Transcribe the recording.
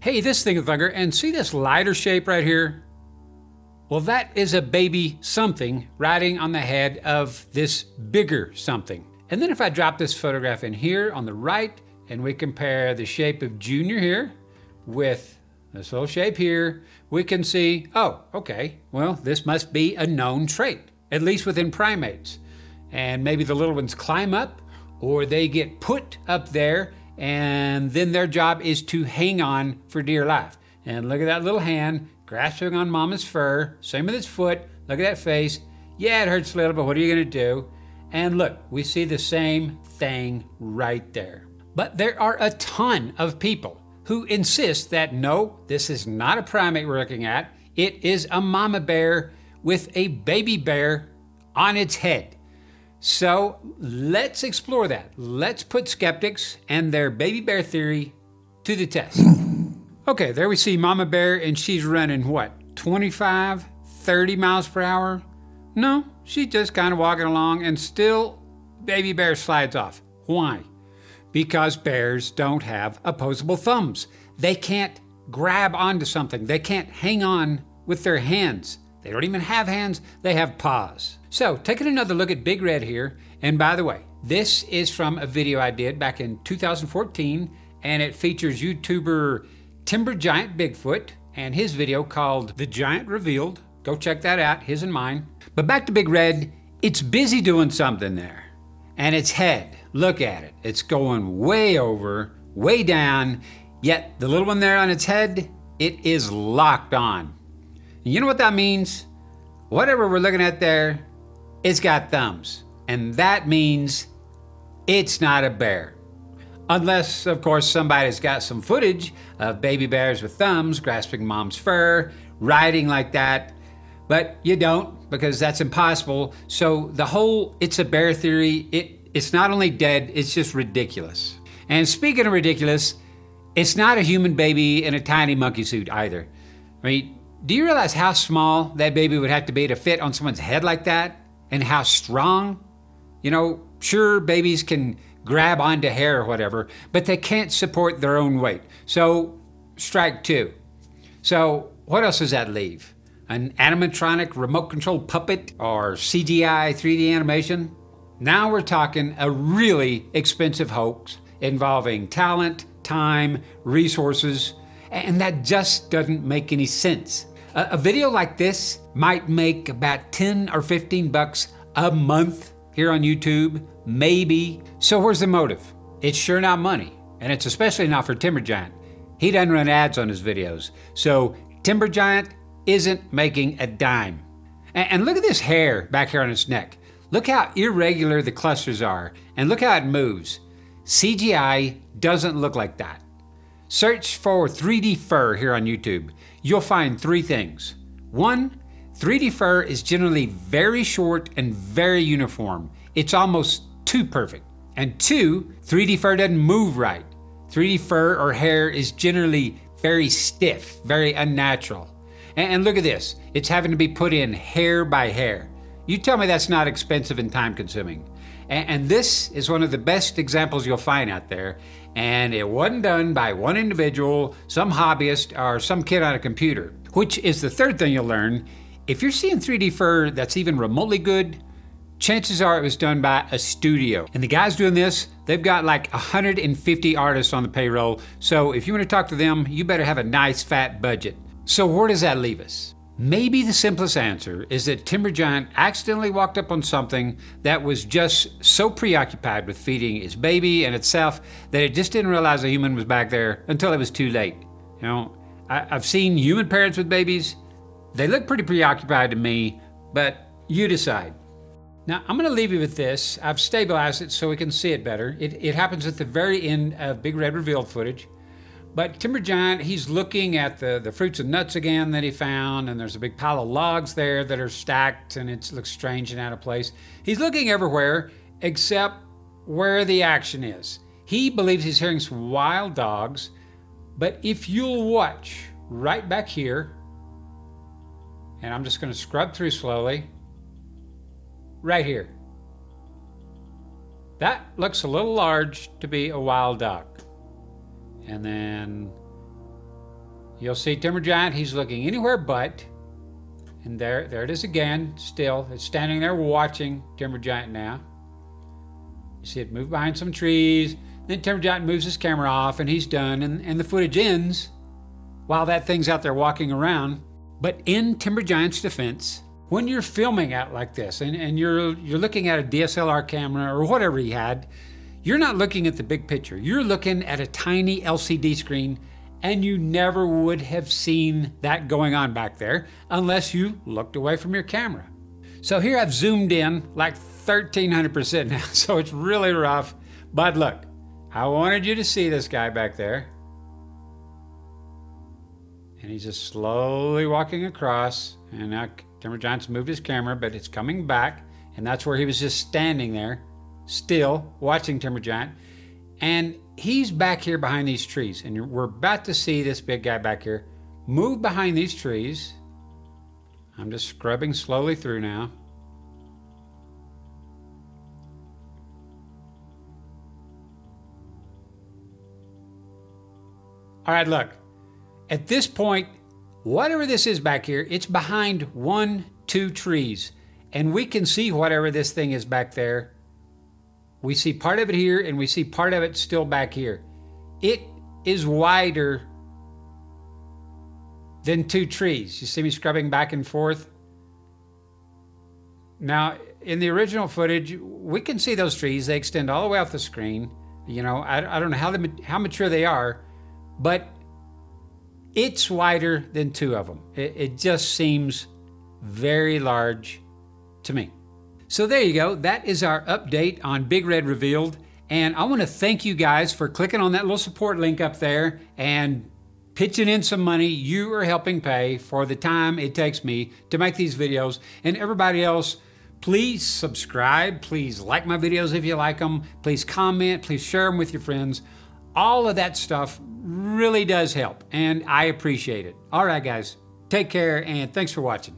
Hey, this ThinkerThunker, and see this lighter shape right here? Well, that is a baby something riding on the head of this bigger something. And then if I drop this photograph in here on the right, and we compare the shape of Junior here with this little shape here, we can see, oh, okay, well, this must be a known trait, at least within primates. And maybe the little ones climb up, or they get put up there, and then their job is to hang on for dear life. And look at that little hand grasping on mama's fur, same with its foot, look at that face. Yeah, it hurts a little, but what are you gonna do? And look, we see the same thing right there. But there are a ton of people who insist that no, this is not a primate we're looking at. It is a mama bear with a baby bear on its head. So let's explore that. Let's put skeptics and their baby bear theory to the test. Okay, there we see mama bear, and she's running what, 25, 30 miles per hour? No, she's just kind of walking along, and still baby bear slides off. Why? Because bears don't have opposable thumbs. They can't grab onto something. They can't hang on with their hands. They don't even have hands, they have paws. So taking another look at Big Red here, and by the way, this is from a video I did back in 2014, and it features YouTuber TimbergiantBigfoot and his video called The Giant Revealed. Go check that out, his and mine. But back to Big Red, it's busy doing something there. And its head, look at it. It's going way over, way down, yet the little one there on its head, it is locked on. And you know what that means? Whatever we're looking at there, it's got thumbs. And that means it's not a bear. Unless, of course, somebody's got some footage of baby bears with thumbs grasping mom's fur, riding like that. But you don't, because that's impossible. So the whole it's a bear theory, it's not only dead, it's just ridiculous. And speaking of ridiculous, it's not a human baby in a tiny monkey suit either. I mean, do you realize how small that baby would have to be to fit on someone's head like that? And how strong? You know, sure, babies can grab onto hair or whatever, but they can't support their own weight. So, strike two. So, what else does that leave? An animatronic remote-controlled puppet or CGI 3D animation? Now we're talking a really expensive hoax involving talent, time, resources, and that just doesn't make any sense. A video like this might make about 10 or 15 bucks a month here on YouTube, maybe. So where's the motive? It's sure not money, and it's especially not for Timbergiant. He doesn't run ads on his videos, so Timbergiant isn't making a dime. And look at this hair back here on its neck. Look how irregular the clusters are, and look how it moves. CGI doesn't look like that. Search for 3D fur here on YouTube. You'll find three things. One, 3D fur is generally very short and very uniform. It's almost too perfect. And two, 3D fur doesn't move right. 3D fur or hair is generally very stiff, very unnatural. And look at this. It's having to be put in hair by hair. You tell me that's not expensive and time consuming. And this is one of the best examples you'll find out there. And it wasn't done by one individual, some hobbyist, or some kid on a computer. Which is the third thing you'll learn. If you're seeing 3D fur that's even remotely good, chances are it was done by a studio. And the guys doing this, they've got like 150 artists on the payroll. So if you want to talk to them, you better have a nice fat budget. So where does that leave us? Maybe the simplest answer is that Timbergiant accidentally walked up on something that was just so preoccupied with feeding its baby and itself that it just didn't realize a human was back there until it was too late. You know, I've seen human parents with babies. They look pretty preoccupied to me, but you decide. Now, I'm gonna leave you with this. I've stabilized it so we can see it better. It happens at the very end of Big Red Revealed footage. But Timbergiant, he's looking at the fruits and nuts again that he found, and there's a big pile of logs there that are stacked, and it looks strange and out of place. He's looking everywhere except where the action is. He believes he's hearing some wild dogs, but if you'll watch right back here, and I'm just going to scrub through slowly, right here. That looks a little large to be a wild dog. And then You'll see Timber Giant, he's looking anywhere but, and there it is again, still. It's standing there watching Timber Giant now. You see it move behind some trees, then Timber Giant moves his camera off and he's done, and the footage ends while that thing's out there walking around. But in Timber Giant's defense, when you're filming out like this and you're looking at a DSLR camera or whatever he had, you're not looking at the big picture. You're looking at a tiny LCD screen, and you never would have seen that going on back there unless you looked away from your camera. So here I've zoomed in like 1300% now, so it's really rough. But look, I wanted you to see this guy back there. And he's just slowly walking across, and now Timber Giant's moved his camera, but it's coming back, and that's where he was just standing there, still watching Timber Giant. And he's back here behind these trees, and we're about to see this big guy back here move behind these trees. I'm just scrubbing slowly through now. All right, look. At this point, whatever this is back here, it's behind 1, 2 trees, and we can see whatever this thing is back there. We see part of it here, and we see part of it still back here. It is wider than 2 trees. You see me scrubbing back and forth? Now, in the original footage, we can see those trees. They extend all the way off the screen. You know, I don't know how mature they are, but it's wider than 2 of them. It just seems very large to me. So there you go. That is our update on Big Red Revealed. And I want to thank you guys for clicking on that little support link up there and pitching in some money. You are helping pay for the time it takes me to make these videos. And everybody else, please subscribe. Please like my videos if you like them. Please comment. Please share them with your friends. All of that stuff really does help, and I appreciate it. All right, guys, take care, and thanks for watching.